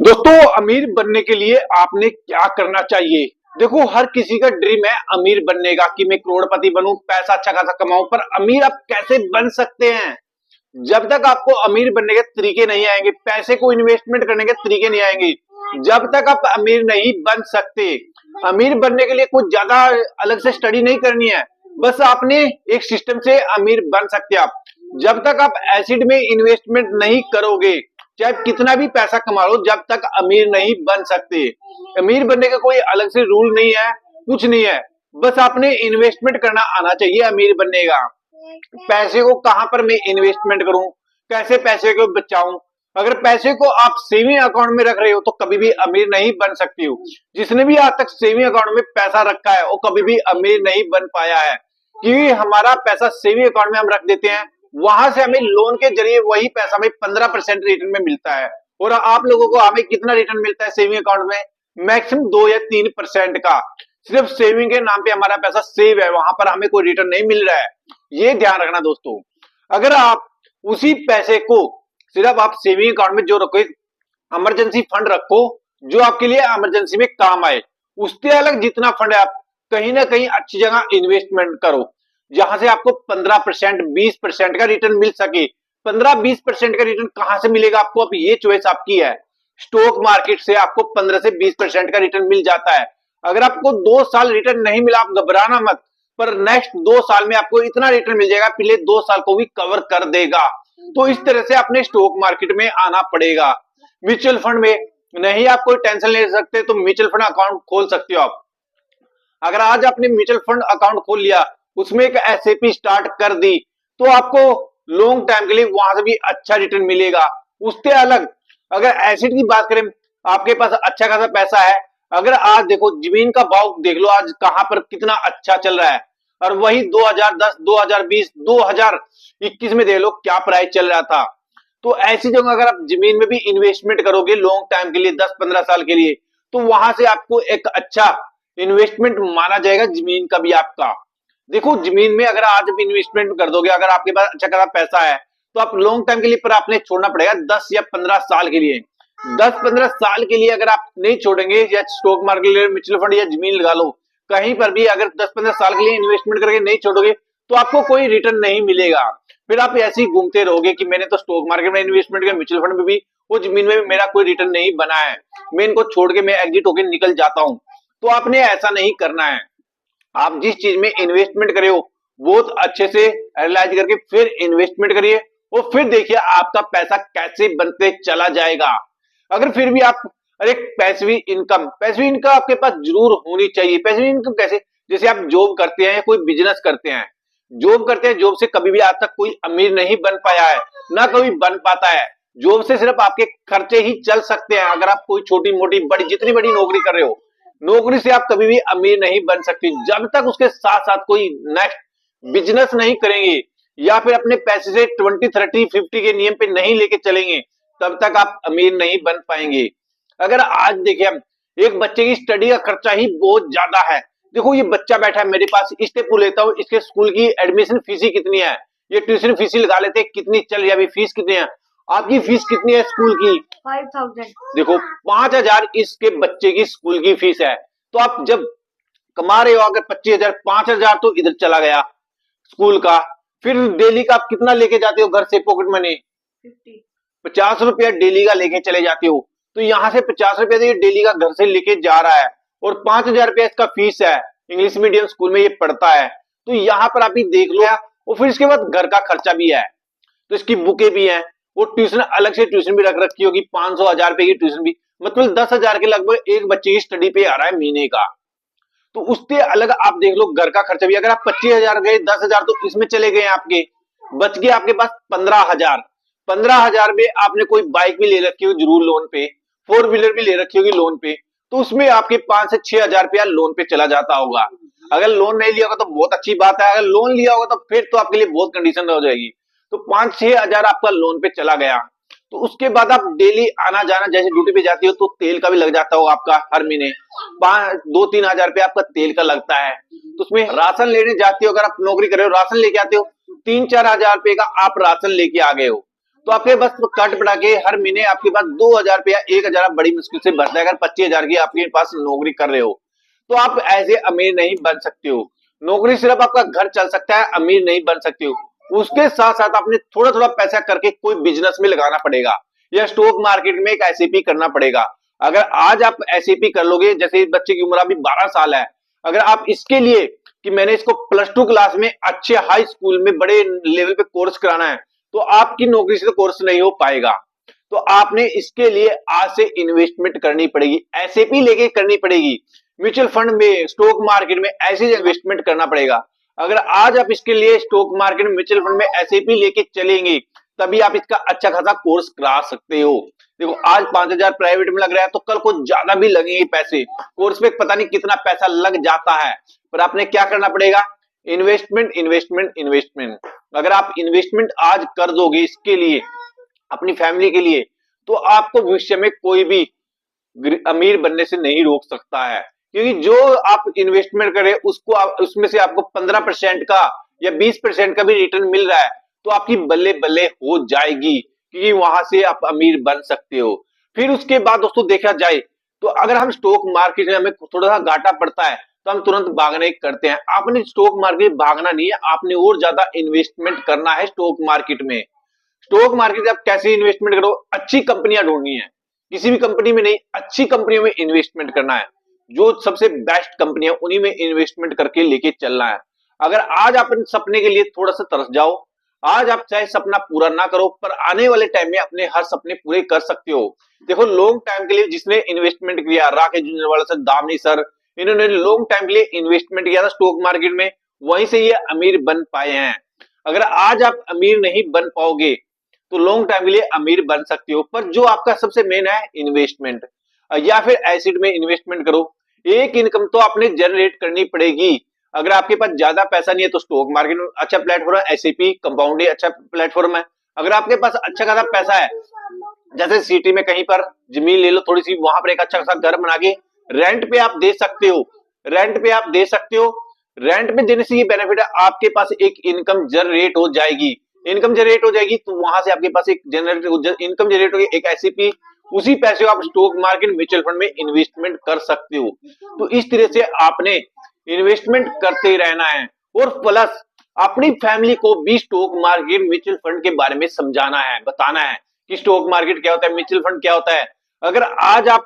दोस्तों, अमीर बनने के लिए आपने क्या करना चाहिए? देखो, हर किसी का ड्रीम है अमीर बनने का कि मैं करोड़पति बनूं, पैसा अच्छा खासा कमाऊं। पर अमीर आप कैसे बन सकते हैं? जब तक आपको अमीर बनने के तरीके नहीं आएंगे, पैसे को इन्वेस्टमेंट करने के तरीके नहीं आएंगे, जब तक आप अमीर नहीं बन सकते। अमीर बनने के लिए कुछ ज्यादा अलग से स्टडी नहीं करनी है, बस आपने एक सिस्टम से अमीर बन सकते हैं आप। जब तक आप एसिड में इन्वेस्टमेंट नहीं करोगे, चाहे कितना भी पैसा कमा लो, जब तक अमीर नहीं बन सकते। अमीर बनने का कोई अलग से रूल नहीं है, कुछ नहीं है, बस आपने इन्वेस्टमेंट करना आना चाहिए अमीर बनने का। पैसे को कहां पर मैं इन्वेस्टमेंट करूं, कैसे पैसे को बचाऊं। अगर पैसे को आप सेविंग अकाउंट में रख रहे हो तो कभी भी अमीर नहीं बन सकती हो। जिसने भी आज तक सेविंग अकाउंट में पैसा रखा है वो कभी भी अमीर नहीं बन पाया है, क्योंकि हमारा पैसा सेविंग अकाउंट में हम रख देते हैं, वहां से हमें लोन के जरिए वही पैसा हमें 15% रिटर्न में मिलता है। और आप लोगों को हमें कितना रिटर्न मिलता है सेविंग अकाउंट में? मैक्सिमम 2 या 3% का। सिर्फ सेविंग के नाम पे हमारा पैसा सेव है, वहां पर हमें कोई रिटर्न नहीं मिल रहा है। ये ध्यान रखना दोस्तों। अगर आप उसी पैसे को सिर्फ आप सेविंग अकाउंट में जो रखो, इमरजेंसी फंड रखो जो आपके लिए इमरजेंसी में काम आए, उससे अलग जितना फंड है आप कहीं ना कहीं अच्छी जगह इन्वेस्टमेंट करो, जहां से आपको 15% 20% का रिटर्न मिल सके। 15-20% का रिटर्न कहां से मिलेगा आपको? अब ये चॉइस आपकी है। स्टॉक मार्केट से आपको 15 से 20% का रिटर्न मिल जाता है। अगर आपको 2 साल रिटर्न नहीं मिला, आप घबराना मत, पर नेक्स्ट 2 साल में आपको इतना रिटर्न मिल जाएगा, पिछले 2 साल को भी कवर कर देगा। तो इस तरह से अपने स्टॉक मार्केट में आना पड़ेगा। म्यूचुअल फंड में नहीं आप कोई टेंशन ले सकते तो म्यूचुअल फंड अकाउंट खोल सकते हो आप। अगर आज आपने म्यूचुअल फंड अकाउंट खोल लिया, उसमें एक एसआईपी स्टार्ट कर दी, तो आपको लॉन्ग टाइम के लिए वहां से भी अच्छा रिटर्न मिलेगा। उससे अलग अगर एसिड की बात करें, आपके पास अच्छा खासा पैसा है, अगर आज देखो जमीन का भाव देख लो आज कहां पर कितना अच्छा चल रहा है, और वही 2010 2020 2021 में देख लो क्या प्राइस चल रहा था। तो ऐसी जगह अगर आप जमीन में भी इन्वेस्टमेंट करोगे लॉन्ग टाइम के लिए 10-15 साल के लिए, तो वहां से आपको एक अच्छा इन्वेस्टमेंट माना जाएगा जमीन का भी आपका। देखो, जमीन में अगर आज भी इन्वेस्टमेंट कर दोगे, अगर आपके पास अच्छा खासा पैसा है, तो आप लॉन्ग टाइम के लिए, पर आपने छोड़ना पड़ेगा 10 या 15 साल के लिए। 10-15 साल के लिए अगर आप नहीं छोड़ेंगे, या स्टॉक मार्केट म्यूचुअल फंड या जमीन लगा लो, कहीं पर भी अगर 10-15 साल के लिए इन्वेस्टमेंट करके नहीं छोड़ोगे तो आपको कोई रिटर्न नहीं मिलेगा। फिर आप ऐसे ही घूमते रहोगे कि मैंने तो स्टॉक मार्केट में इन्वेस्टमेंट किया, म्यूचुअल फंड में भी, वो जमीन में भी मेरा कोई रिटर्न नहीं बना है, मैं इनको छोड़ के मैं एग्जिट होकर निकल जाता हूं। तो आपने ऐसा नहीं करना है। आप जिस चीज में इन्वेस्टमेंट करे हो बहुत अच्छे से एनालाइज करके फिर इन्वेस्टमेंट करिए, और फिर देखिए आपका पैसा कैसे बनते चला जाएगा। अगर फिर भी आप, अरे पैसिव इनकम आपके पास जरूर होनी चाहिए। पैसिव इनकम कैसे? जैसे आप जॉब करते हैं या कोई बिजनेस करते हैं, जॉब करते हैं, जॉब से कभी भी आज तक कोई अमीर नहीं बन पाया है, ना कभी बन पाता है। जॉब से सिर्फ आपके खर्चे ही चल सकते हैं। अगर आप कोई छोटी मोटी बड़ी जितनी बड़ी नौकरी कर रहे हो, नौकरी से आप कभी भी अमीर नहीं बन सकते जब तक उसके साथ साथ कोई नेक्स्ट बिजनेस नहीं करेंगे, या फिर अपने पैसे से 20-30-50 के नियम पे नहीं लेके चलेंगे, तब तक आप अमीर नहीं बन पाएंगे। अगर आज देखें हम, एक बच्चे की स्टडी का खर्चा ही बहुत ज्यादा है। देखो, ये बच्चा बैठा है मेरे पास, इससे पूछ लेता हूँ इसके स्कूल की एडमिशन फीस ही कितनी है, ये ट्यूशन फीस ही लगा लेते हैं कितनी चल रही है, अभी फीस कितनी है, आपकी फीस कितनी है स्कूल की? 5000। देखो, 5000 इसके बच्चे की स्कूल की फीस है। तो आप जब कमा रहे हो अगर 25,000, 5,000 तो इधर चला गया स्कूल का। फिर डेली का आप कितना लेके जाते हो घर से पॉकेट मनी? 50 रुपया डेली का लेके चले जाते हो। तो यहाँ से 50 रुपया डेली का घर से लेके जा रहा है, और 5,000 रुपया इसका फीस है, इंग्लिश मीडियम स्कूल में ये पढ़ता है। तो यहाँ पर आप ही देख लो, और फिर इसके बाद घर का खर्चा भी है, तो इसकी बुकें भी हैं, वो ट्यूशन अलग से ट्यूशन भी रख रखी होगी, 500-1000 रुपए की ट्यूशन भी, मतलब 10,000 के लगभग एक बच्चे की स्टडी पे आ रहा है महीने का। तो उससे अलग आप देख लो घर का खर्चा भी। अगर आप 25,000 गए, 10,000 तो इसमें चले गए आपके, बच गए आपके पास 15,000। 15,000 में आपने कोई बाइक भी ले रखी हो जरूर लोन पे, 4 व्हीलर भी ले रखी होगी लोन पे, तो उसमें आपके 5 से 6,000 रुपया लोन पे चला जाता होगा। अगर लोन नहीं लिया होगा तो बहुत अच्छी बात है, अगर लोन लिया होगा तो फिर तो आपके लिए बहुत कंडीशन हो जाएगी। तो 5-6 हजार आपका लोन पे चला गया। तो उसके बाद आप डेली आना जाना, जैसे ड्यूटी पे जाती हो तो तेल का भी लग जाता होगा आपका हर महीने, 2-3 हजार रुपया आपका तेल का लगता है। तो उसमें राशन लेने जाते हो, अगर आप नौकरी कर रहे हो राशन लेके आते हो, 3-4 हजार रुपए का आप राशन लेके आ गए हो। तो आपके बस कट पड़ा के हर महीने आपके पास 2,000 रुपया 1,000 आप बड़ी मुश्किल से बचता है। अगर 25,000 की आपके पास नौकरी कर रहे हो तो आप ऐसे अमीर नहीं बन सकते हो। नौकरी सिर्फ आपका घर चल सकता है, अमीर नहीं बन सकते हो। उसके साथ साथ आपने थोड़ा थोड़ा पैसा करके कोई बिजनेस में लगाना पड़ेगा या स्टॉक मार्केट में एक एसआईपी करना पड़ेगा। अगर आज आप एसआईपी कर लोगे, जैसे बच्चे की उम्र अभी 12 साल है, अगर आप इसके लिए कि मैंने इसको +2 क्लास में अच्छे हाई स्कूल में बड़े लेवल पे कोर्स कराना है, तो आपकी नौकरी से तो कोर्स नहीं हो पाएगा। तो आपने इसके लिए आज से इन्वेस्टमेंट करनी पड़ेगी, एसआईपी लेके करनी पड़ेगी, म्यूचुअल फंड में, स्टॉक मार्केट में ऐसे इन्वेस्टमेंट करना पड़ेगा। अगर आज आप इसके लिए स्टॉक मार्केट में, म्यूचुअल फंड में एसआईपी लेके चलेंगे, तभी आप इसका अच्छा खासा कोर्स करा सकते हो। देखो आज 5,000 प्राइवेट में लग रहा है, तो कल को ज्यादा भी लगेंगे पैसे। कोर्स पे पता नहीं कितना पैसा लग जाता है, पर आपने क्या करना पड़ेगा? Investment, investment, investment. अगर आप इन्वेस्टमेंट आज कर दोगे इसके लिए, अपनी फैमिली के लिए, तो आपको भविष्य में कोई भी अमीर बनने से नहीं रोक सकता है। क्योंकि जो आप इन्वेस्टमेंट करें उसको उसमें से आपको 15% का या 20% का भी रिटर्न मिल रहा है, तो आपकी बल्ले बल्ले हो जाएगी, क्योंकि वहां से आप अमीर बन सकते हो। फिर उसके बाद दोस्तों देखा जाए तो अगर हम स्टॉक मार्केट में हमें थोड़ा सा घाटा पड़ता है तो हम तुरंत भागने करते हैं। आपने स्टॉक मार्केट भागना नहीं है, आपने और ज्यादा इन्वेस्टमेंट करना है स्टॉक मार्केट में। स्टॉक मार्केट आप कैसे इन्वेस्टमेंट करो? अच्छी कंपनियां ढूंढनी है, किसी भी कंपनी में नहीं, अच्छी कंपनियों में इन्वेस्टमेंट करना है। जो सबसे बेस्ट कंपनियां उन्हीं में इन्वेस्टमेंट करके लेके चलना है। अगर आज आप सपने के लिए थोड़ा सा तरस जाओ, आज आप चाहे सपना पूरा ना करो, पर आने वाले टाइम में अपने हर सपने पूरे कर सकते हो। देखो लॉन्ग टाइम के लिए जिसने इन्वेस्टमेंट किया, राकेश झुंझुनवाला सर, दामनी सर, इन्होंने लॉन्ग टाइम के लिए इन्वेस्टमेंट किया था स्टॉक मार्केट में, वहीं से ये अमीर बन पाए हैं। अगर आज आप अमीर नहीं बन पाओगे तो लॉन्ग टाइम के लिए अमीर बन सकते हो, पर जो आपका सबसे मेन है इन्वेस्टमेंट, या फिर एसिड में इन्वेस्टमेंट करो। एक इनकम तो आपने जनरेट करनी पड़ेगी। अगर आपके पास ज्यादा पैसा नहीं है तो स्टॉक मार्केट में अच्छा प्लेटफॉर्म है, एसआईपी कंपाउंड अच्छा प्लेटफॉर्म है। अगर आपके पास अच्छा खासा पैसा है, जैसे सिटी में कहीं पर जमीन ले लो थोड़ी सी, वहां पर एक अच्छा खासा घर बना के रेंट पे आप दे सकते हो, रेंट पे आप दे सकते हो। रेंट पे देने से ये बेनिफिट है, आपके पास एक इनकम जनरेट हो जाएगी। इनकम जनरेट हो जाएगी तो वहां से आपके पास एक इनकम जनरेट होगी, एक एसआईपी, उसी पैसे को आप स्टॉक मार्केट, म्यूचुअल फंड में इन्वेस्टमेंट कर सकते हो। तो इस तरह से आपने इन्वेस्टमेंट करते ही रहना है, और प्लस अपनी फैमिली को भी स्टॉक मार्केट, म्यूचुअल फंड के बारे में समझाना है, बताना है कि स्टॉक मार्केट क्या होता है, म्यूचुअल फंड क्या होता है। अगर आज आप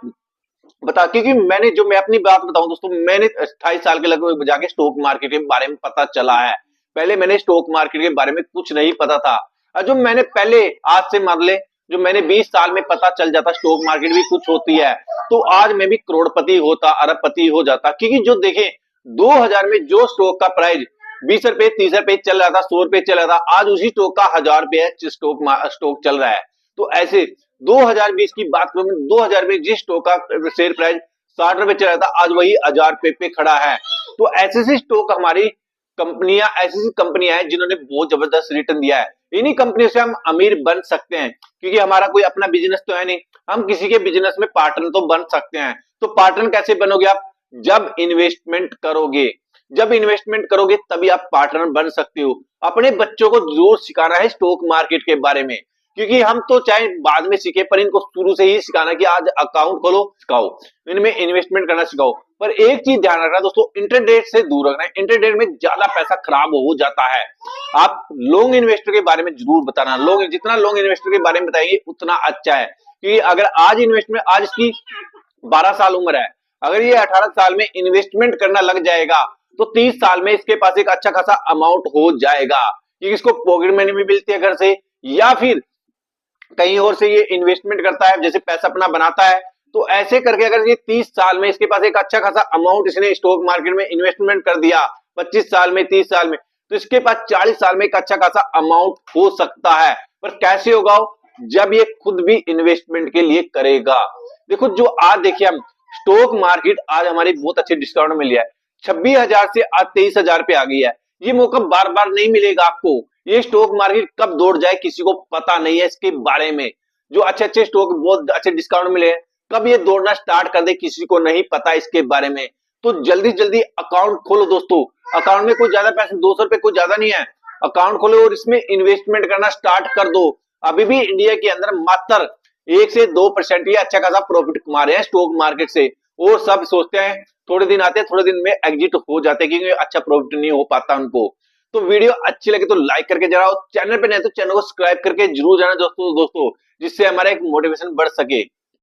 बता, क्योंकि मैं अपनी बात बताऊं दोस्तों, मैंने 28 साल के लगभग जाके स्टॉक मार्केट के बारे में पता चला है। पहले मैंने स्टॉक मार्केट के बारे में कुछ नहीं पता था, और जो मैंने पहले, आज से मान ले जो मैंने 20 साल में पता चल जाता स्टॉक मार्केट भी कुछ होती है, तो आज मैं भी करोड़पति होता, अरबपति हो जाता। क्योंकि जो देखें 2000 में जो स्टॉक का प्राइस 20 रुपए, 30 रुपए चल रहा था, 100 रुपए चल रहा था, आज उसी स्टॉक का 1000 रुपए स्टॉक चल रहा है। तो ऐसे 2020 की बात करूं, 2000 में जिस स्टॉक का शेयर प्राइस 60 रुपए चल रहा था, आज वही 1000 रुपए पे खड़ा है। तो ऐसे से स्टॉक हमारी कंपनियां, ऐसी कंपनियां हैं जिन्होंने बहुत जबरदस्त रिटर्न दिया है। इन्हीं कंपनियों से हम अमीर बन सकते हैं, क्योंकि हमारा कोई अपना बिजनेस तो है नहीं, हम किसी के बिजनेस में पार्टनर तो बन सकते हैं। तो पार्टनर कैसे बनोगे आप? जब इन्वेस्टमेंट करोगे, जब इन्वेस्टमेंट करोगे तभी आप पार्टनर बन सकते हो। अपने बच्चों को जरूर सिखाना है स्टॉक मार्केट के बारे में, क्योंकि हम तो चाहे बाद में सीखे, पर इनको शुरू से ही सिखाना कि आज अकाउंट खोलो, सिखाओ, इनमें इन्वेस्टमेंट करना सिखाओ। पर एक चीज ध्यान रखना दोस्तों, इंटरडे से दूर रखना है। इंटरडे में ज्यादा पैसा खराब हो जाता है। आप लॉन्ग इन्वेस्टर के बारे में जरूर बताना, जितना लॉन्ग इन्वेस्टर के बारे में बताएंगे उतना अच्छा है। क्योंकि अगर आज इन्वेस्टमेंट, आज इसकी 12 साल उम्र है, अगर ये 18 साल में इन्वेस्टमेंट करना लग जाएगा तो 30 साल में इसके पास एक अच्छा खासा अमाउंट हो जाएगा, क्योंकि इसको पॉकेट मनी भी मिलती है घर से, या फिर कहीं और से ये इन्वेस्टमेंट करता है, जैसे पैसा अपना बनाता है। तो ऐसे करके अगर ये 30 साल में इसके पास एक अच्छा खासा अमाउंट इसने स्टॉक मार्केट में इन्वेस्टमेंट कर दिया, 25 साल में, 30 साल में, तो इसके पास 40 साल में एक अच्छा खासा अमाउंट हो सकता है। पर कैसे होगा? जब ये खुद भी इन्वेस्टमेंट के लिए करेगा। देखो जो आज देखिए हम स्टॉक मार्केट आज हमारे बहुत अच्छे डिस्काउंट में लिया है, 26,000 से आज 23,000 पे आ गई है। ये मौका बार बार नहीं मिलेगा आपको। ये स्टॉक मार्केट कब दौड़ जाए किसी को पता नहीं है इसके बारे में। जो अच्छे अच्छे स्टॉक बहुत अच्छे डिस्काउंट मिले हैं, कब ये दौड़ना स्टार्ट कर दे किसी को नहीं पता इसके बारे में। तो जल्दी जल्दी अकाउंट खोलो दोस्तों। अकाउंट में कोई ज्यादा पैसे, 200 रुपए कोई ज्यादा नहीं है। अकाउंट खोलो और इसमें इन्वेस्टमेंट करना स्टार्ट कर दो। अभी भी इंडिया के अंदर मात्र 1 से 2% ही अच्छा खासा प्रॉफिट कमा रहे हैं स्टॉक मार्केट से। और सब सोचते हैं थोड़े दिन आते हैं, थोड़े दिन में एग्जिट हो जाते हैं क्योंकि अच्छा प्रॉफिट नहीं हो पाता उनको। तो वीडियो अच्छी लगे तो लाइक करके जरा, चैनल पे नहीं तो चैनल को सब्सक्राइब करके जरूर जाना दोस्तों जिससे हमारा एक मोटिवेशन बढ़ सके।